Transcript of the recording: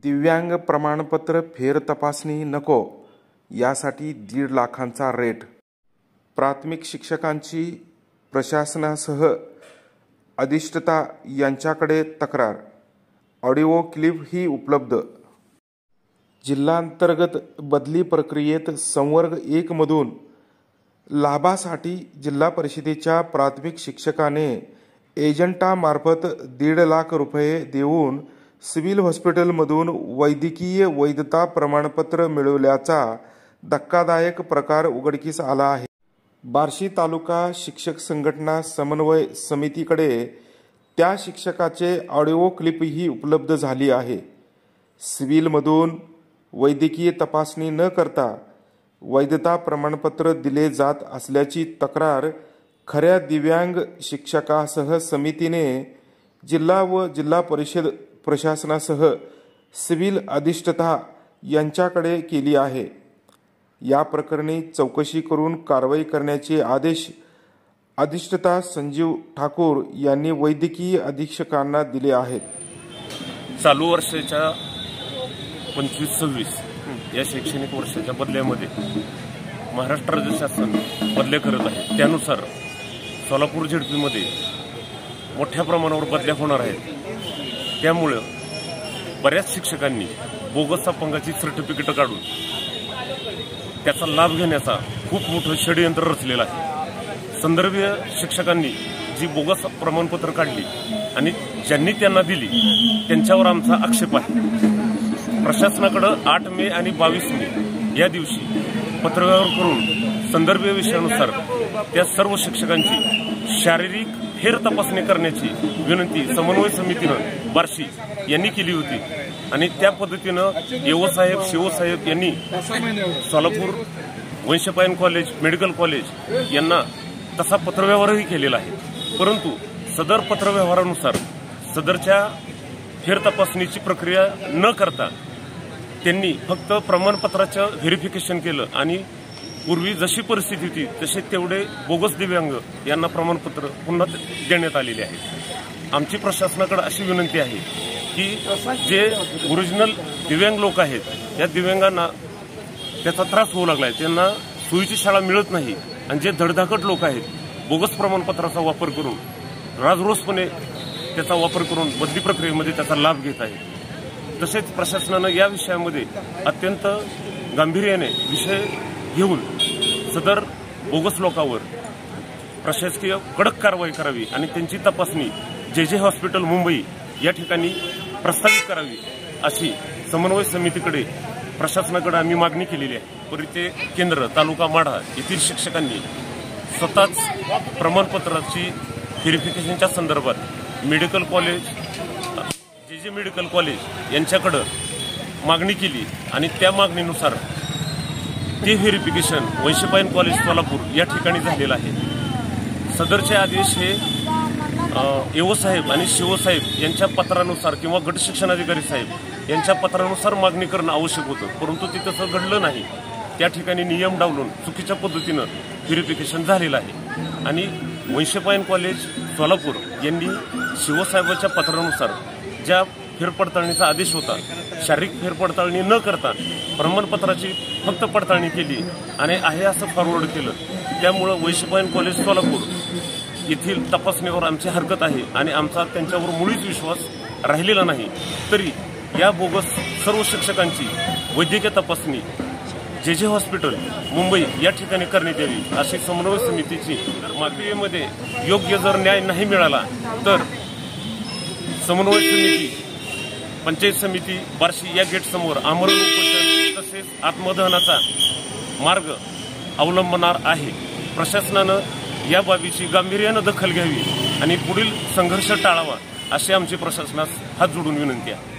दिव्यांग प्रमाणपत्र फेर तपासणी नको यासाठी 1.5 लाखांचा रेट। प्राथमिक शिक्षकांची प्रशासनासह अधिष्ठाता यांच्याकडे तक्रार। ऑडिओ क्लिप ही उपलब्ध। जिल्हांतर्गत बदली प्रक्रियेत संवर्ग 1 मधून लाभासाठी जिल्हा परिषदेच्या प्राथमिक शिक्षकाने एजंटामार्फत 1.5 लाख रुपये देऊन सिव्हिल हॉस्पिटलमधून वैद्यकीय वैधता प्रमाणपत्र मिळवल्याचा धक्कादायक प्रकार उघडकीस आला आहे। बार्शी तालुका शिक्षक संघटना समन्वय समितीकडे त्या शिक्षकाचे ऑडिओ क्लिपही उपलब्ध झाली आहे। सिव्हिलमधून वैद्यकीय तपासणी न करता वैधता प्रमाणपत्र दिले जात असल्याची तक्रार खऱ्या दिव्यांग शिक्षकासह समितीने जिल्हा व जिल्हा परिषद प्रशासनासह सिव्हिल अधिष्ठाता यांच्याकडे केली आहे। या प्रकरणी चौकशी करून कारवाई करण्याचे आदेश अधिष्ठाता संजीव ठाकूर यांनी वैद्यकीय अधीक्षकांना दिले आहेत। चालू वर्षाच्या 25-26 या शैक्षणिक वर्षाच्या बदल्यामध्ये महाराष्ट्र राज्य शासन बदल्या करत आहे। त्यानुसार सोलापूर झेडपीमध्ये मोठ्या प्रमाणावर बदल्या होणार आहेत। त्यामुळे बऱ्याच शिक्षकांनी बोगस अपंगाची सर्टिफिकेट काढून त्याचा लाभ घेण्याचा खूप मोठं षडयंत्र रचलेलं आहे। संदर्भीय शिक्षकांनी जी बोगस प्रमाणपत्र काढली आणि ज्यांनी त्यांना दिली त्यांच्यावर आमचा आक्षेप आहे। प्रशासनाकडे 8 मे आणि 22 मे या दिवशी पत्रव्यवहार करून संदर्भीय विषयानुसार त्या सर्व शिक्षकांची शारीरिक फेर तपासणी करण्याची विनंती समन्वय समितीनं बार्शी यांनी केली होती आणि त्या पद्धतीनं येवसाहेब शिवसाहेब यांनी सोलापूर वंशपायन कॉलेज मेडिकल कॉलेज यांना तसा पत्रव्यवहारही केलेला आहे। परंतु सदर पत्रव्यवहारानुसार सदरच्या फेर तपासणीची प्रक्रिया न करता त्यांनी फक्त प्रमाणपत्राचं व्हेरिफिकेशन केलं आणि पूर्वी जशी परिस्थिती होती तसे तेवढे बोगस दिव्यांग यांना प्रमाणपत्र पुन्हा देण्यात आलेले आहे। आमची प्रशासनाकडे अशी विनंती आहे की जे ओरिजिनल दिव्यांग लोक आहेत या दिव्यांगांना त्याचा त्रास होऊ लागला आहे, त्यांना सोयीची शाळा मिळत नाही आणि जे धडधाकट लोक आहेत बोगस प्रमाणपत्राचा वापर करून राजरोसपणे त्याचा वापर करून बदली प्रक्रियेमध्ये त्याचा लाभ घेत आहेत। तसेच प्रशासनानं या विषयामध्ये अत्यंत गांभीर्याने विषय घेऊन सदर बोगस लोकांवर प्रशासकीय कडक कारवाई करावी आणि त्यांची तपासणी जे हॉस्पिटल मुंबई या ठिकाणी प्रस्तावित करावी अशी समन्वय समितीकडे प्रशासनाकडे आम्ही मागणी केलेली आहे। परिते केंद्र तालुका माढा येथील शिक्षकांनी स्वतःच प्रमाणपत्राची व्हेरिफिकेशनच्या संदर्भात मेडिकल कॉलेज जे मेडिकल कॉलेज यांच्याकडे मागणी केली आणि त्या मागणीनुसार ते व्हेरिफिकेशन वंशपायन कॉलेज सोलापूर या ठिकाणी झालेलं आहे। सदरचे आदेश हे येवसाहेब आणि शिवसाहेब यांच्या पत्रानुसार किंवा गट शिक्षणाधिकारी साहेब यांच्या पत्रानुसार मागणी करणं आवश्यक होतं, परंतु ते तसं घडलं नाही। त्या ठिकाणी नियम डावलून चुकीच्या पद्धतीनं व्हेरिफिकेशन झालेलं आहे आणि वंशपायन कॉलेज सोलापूर यांनी शिवसाहेबांच्या पत्रानुसार ज्या फेरपडताळणीचा आदेश होता शारीरिक फेरपडताळणी न करता प्रमाणपत्राची फक्त पडताळणी केली आणि आहे असं फॉरवर्ड केलं। त्यामुळं वंशपायन कॉलेज सोलापूर येथील तपासणीवर आमची हरकत आहे आणि आमचा त्यांच्यावर मुळीच विश्वास राहिलेला नाही। तरी या बोगस सर्व शिक्षकांची वैद्यकीय तपासणी जे हॉस्पिटल मुंबई या ठिकाणी करण्यात यावी अशी समन्वय समितीची मागणीमध्ये योग्य जर न्याय नाही मिळाला तर समन्वय समिती पंचायत समिती बार्शी या गेटसमोर आमरण उपोषण तसेच आत्मदहनाचा मार्ग अवलंबणार आहे। प्रशासनानं या बाबीची गांभीर्यानं दखल घ्यावी आणि पुढील संघर्ष टाळावा अशी आमची प्रशासनास हात जोडून विनंती आहे।